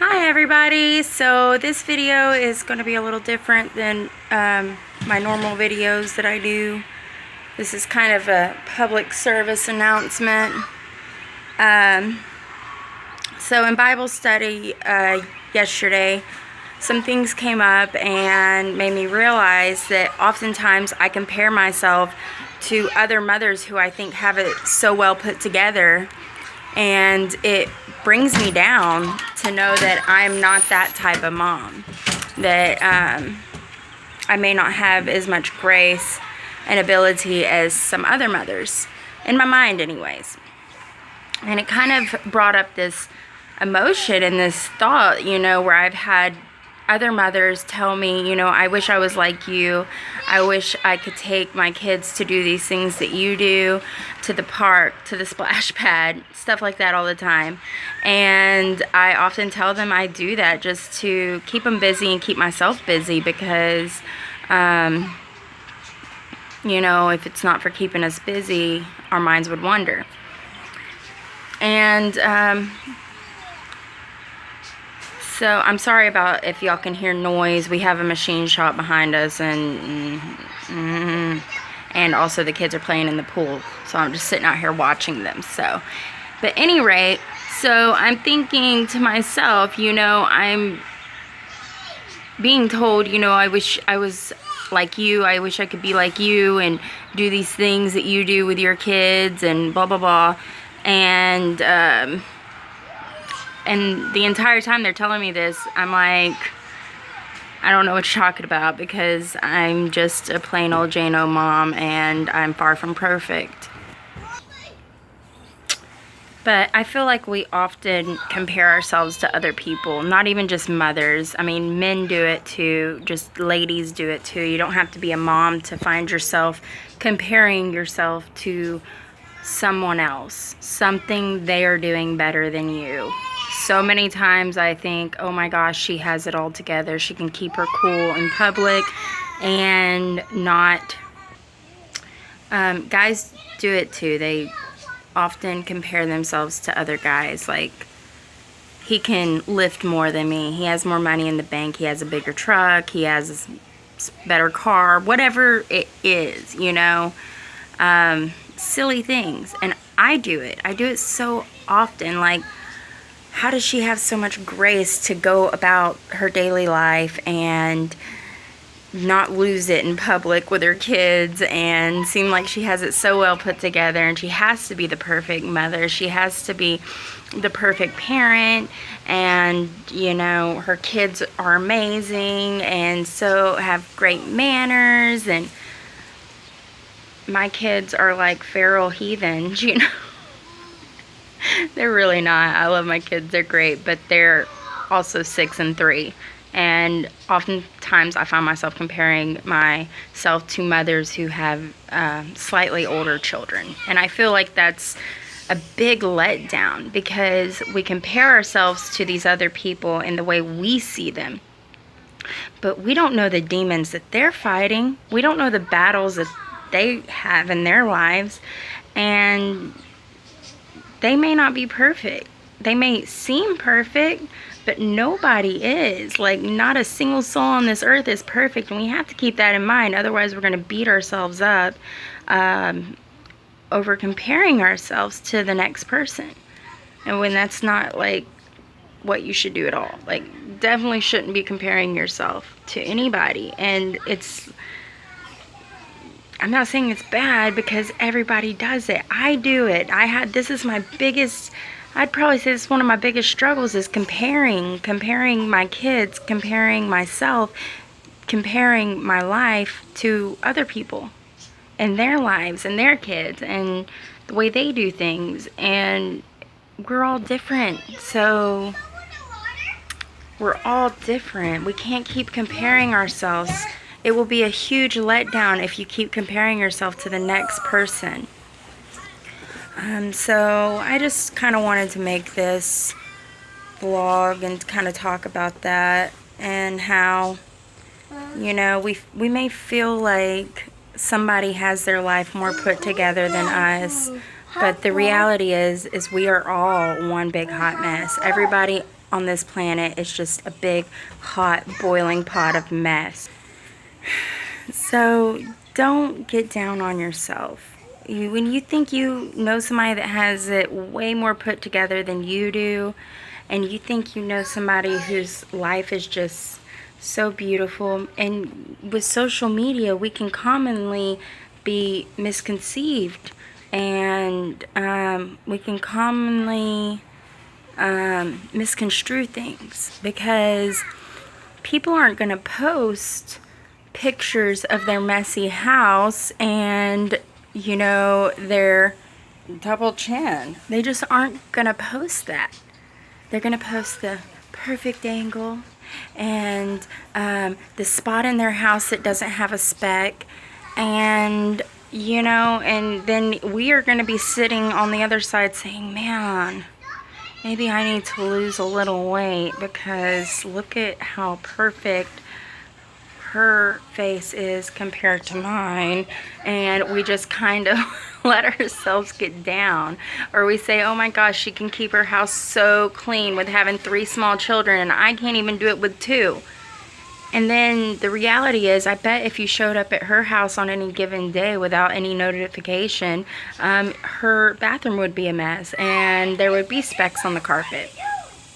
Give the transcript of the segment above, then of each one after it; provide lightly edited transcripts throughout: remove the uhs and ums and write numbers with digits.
Hi everybody, so this video is going to be a little different than my normal videos that I do. This is kind of a public service announcement. So in Bible study yesterday, some things came up and made me realize that oftentimes I compare myself to other mothers who I think have it so well put together, and it brings me down to know that I'm not that type of mom, that I may not have as much grace and ability as some other mothers, in my mind anyways. And it kind of brought up this emotion and this thought, where I've had other mothers tell me, I wish I was like you. I wish I could take my kids to do these things that you do, to the park, to the splash pad, stuff like that all the time. And I often tell them I do that just to keep them busy and keep myself busy, because, if it's not for keeping us busy, our minds would wander. And, so I'm sorry about if y'all can hear noise. We have a machine shop behind us, and also the kids are playing in the pool. So I'm just sitting out here watching them. So, but any rate, so I'm thinking to myself, I'm being told, I wish I was like you. I wish I could be like you and do these things that you do with your kids and blah, blah, blah. And the entire time they're telling me this, I'm like, I don't know what you're talking about, because I'm just a plain old Jane-O mom, and I'm far from perfect. But I feel like we often compare ourselves to other people, not even just mothers. I mean, men do it too, just ladies do it too. You don't have to be a mom to find yourself comparing yourself to someone else, something they are doing better than you. So many times I think, oh my gosh, she has it all together. She can keep her cool in public and not... guys do it too. They often compare themselves to other guys. Like, he can lift more than me. He has more money in the bank. He has a bigger truck. He has a better car. Whatever it is, silly things. And I do it. I do it so often. Like, how does she have so much grace to go about her daily life and not lose it in public with her kids and seem like she has it so well put together, and she has to be the perfect mother, she has to be the perfect parent, and her kids are amazing and so have great manners, and my kids are like feral heathens, They're really not. I love my kids. They're great, but they're also 6 and 3. And oftentimes I find myself comparing myself to mothers who have slightly older children. And I feel like that's a big letdown, because we compare ourselves to these other people in the way we see them. But we don't know the demons that they're fighting. We don't know the battles that they have in their lives. And they may not be perfect. They may seem perfect, but nobody is. Like, not a single soul on this earth is perfect, and we have to keep that in mind. Otherwise, we're going to beat ourselves up over comparing ourselves to the next person. And when that's not, like, what you should do at all. Like, definitely shouldn't be comparing yourself to anybody. And I'm not saying it's bad, because everybody does it. I do it. This is my biggest, I'd probably say this is one of my biggest struggles, is comparing my kids, comparing myself, comparing my life to other people and their lives and their kids and the way they do things. And we're all different. So we're all different. We can't keep comparing ourselves. It will be a huge letdown if you keep comparing yourself to the next person. So I just kind of wanted to make this vlog and kind of talk about that, and how, we may feel like somebody has their life more put together than us, but the reality is we are all one big hot mess. Everybody on this planet is just a big, hot, boiling pot of mess. So don't get down on yourself. When you think you know somebody that has it way more put together than you do, and you think you know somebody whose life is just so beautiful, and with social media we can commonly be misconceived, and we can commonly misconstrue things, because people aren't going to post pictures of their messy house and, you know, their double chin. They just aren't going to post that. They're going to post the perfect angle and the spot in their house that doesn't have a speck, and, you know, and then we are going to be sitting on the other side saying, man, maybe I need to lose a little weight because look at how perfect her face is compared to mine. And we just kind of let ourselves get down. Or we say, oh my gosh, she can keep her house so clean with having 3 small children, and I can't even do it with 2. And then the reality is, I bet if you showed up at her house on any given day without any notification, her bathroom would be a mess and there would be specks on the carpet.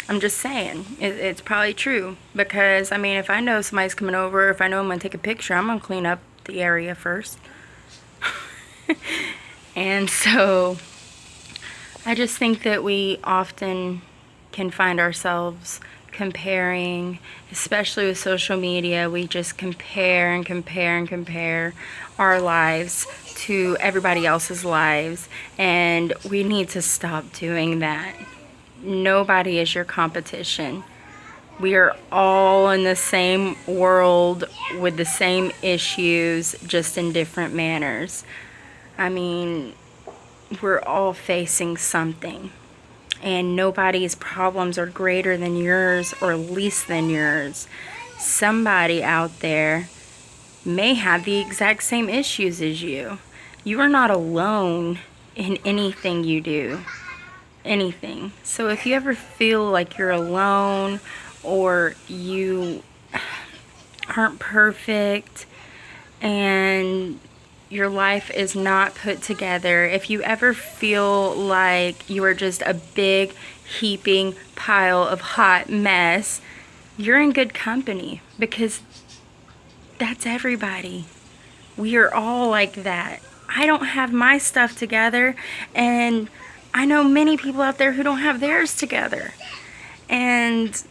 I'm just saying, it's probably true, because, I mean, if I know somebody's coming over, if I know I'm going to take a picture, I'm going to clean up the area first. And so I just think that we often can find ourselves comparing, especially with social media. We just compare and compare and compare our lives to everybody else's lives, and we need to stop doing that. Nobody is your competition. We are all in the same world with the same issues, just in different manners. I mean, we're all facing something, and nobody's problems are greater than yours or less than yours. Somebody out there may have the exact same issues as you. You are not alone in anything you do. Anything. So if you ever feel like you're alone, or you aren't perfect and your life is not put together, if you ever feel like you are just a big heaping pile of hot mess, you're in good company, because that's everybody. We are all like that. I don't have my stuff together, and I know many people out there who don't have theirs together. And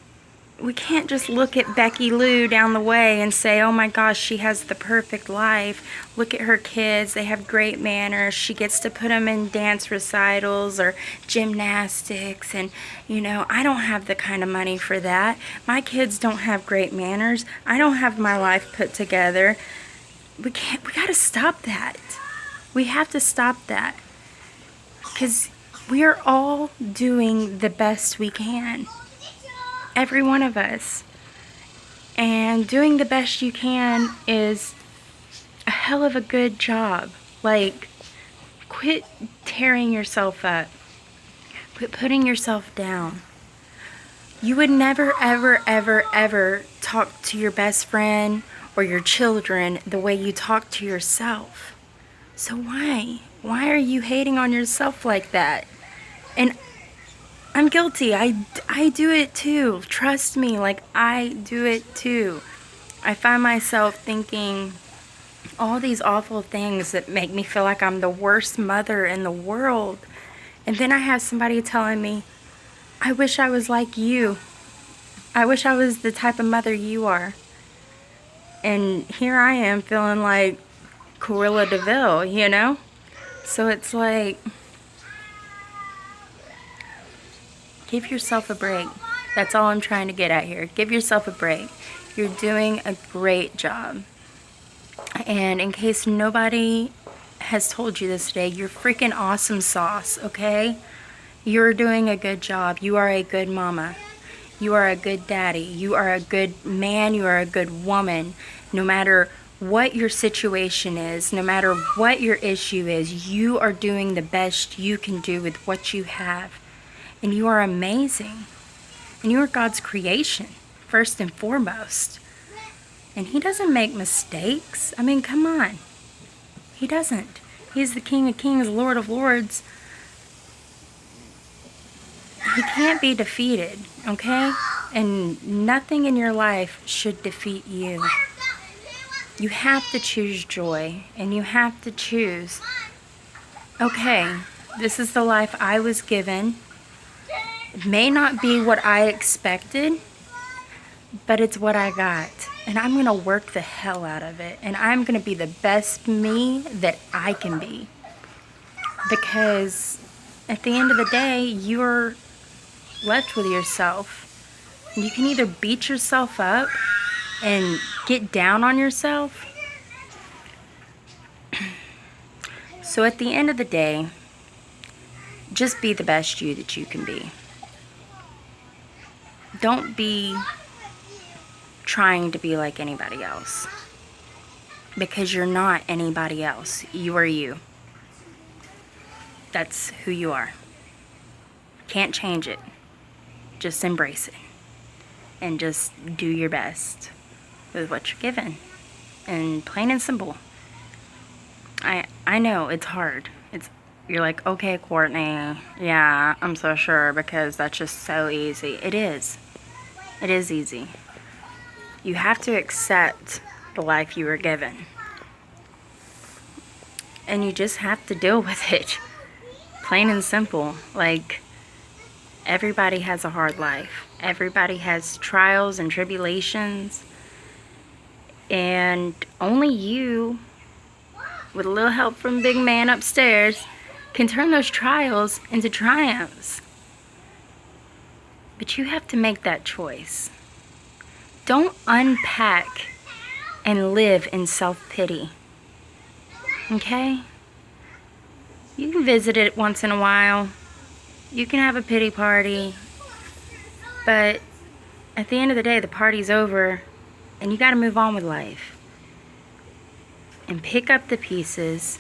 we can't just look at Becky Lou down the way and say, oh my gosh, she has the perfect life. Look at her kids. They have great manners. She gets to put them in dance recitals or gymnastics. And, you know, I don't have the kind of money for that. My kids don't have great manners. I don't have my life put together. We got to stop that. We have to stop that. Because we are all doing the best we can. Every one of us. And doing the best you can is a hell of a good job. Like, quit tearing yourself up. Quit putting yourself down. You would never, ever, ever, ever talk to your best friend or your children the way you talk to yourself. So why? Why are you hating on yourself like that? And I'm guilty. I do it too. Trust me, like, I do it too. I find myself thinking all these awful things that make me feel like I'm the worst mother in the world. And then I have somebody telling me, I wish I was like you. I wish I was the type of mother you are. And here I am feeling like Cruella de Vil, you know? So it's like, give yourself a break. That's all I'm trying to get at here. Give yourself a break. You're doing a great job. And in case nobody has told you this today, you're freaking awesome sauce, okay? You're doing a good job. You are a good mama. You are a good daddy. You are a good man. You are a good woman. No matter what your situation is, no matter what your issue is, you are doing the best you can do with what you have. And you are amazing. And you are God's creation, first and foremost. And He doesn't make mistakes. I mean, come on. He doesn't. He's the King of Kings, Lord of Lords. He can't be defeated, okay? And nothing in your life should defeat you. You have to choose joy, and you have to choose, okay, this is the life I was given. It may not be what I expected, but it's what I got. And I'm going to work the hell out of it. And I'm going to be the best me that I can be. Because at the end of the day, you're left with yourself. You can either beat yourself up and get down on yourself. So at the end of the day, just be the best you that you can be. Don't be trying to be like anybody else. Because you're not anybody else. You are you. That's who you are. Can't change it. Just embrace it. And just do your best with what you're given. And plain and simple. I know it's hard. You're like, okay, Kourtney, yeah, I'm so sure, because that's just so easy. It is. It is easy. You have to accept the life you were given. And you just have to deal with it. Plain and simple. Like, everybody has a hard life. Everybody has trials and tribulations. And only you, with a little help from big man upstairs, can turn those trials into triumphs. But you have to make that choice. Don't unpack and live in self-pity. Okay? You can visit it once in a while. You can have a pity party. But at the end of the day, the party's over. And you gotta move on with life. And pick up the pieces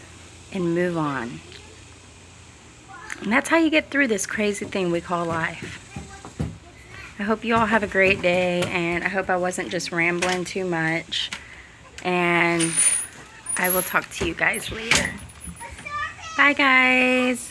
and move on. And that's how you get through this crazy thing we call life. I hope you all have a great day, and I hope I wasn't just rambling too much. And I will talk to you guys later. Bye, guys.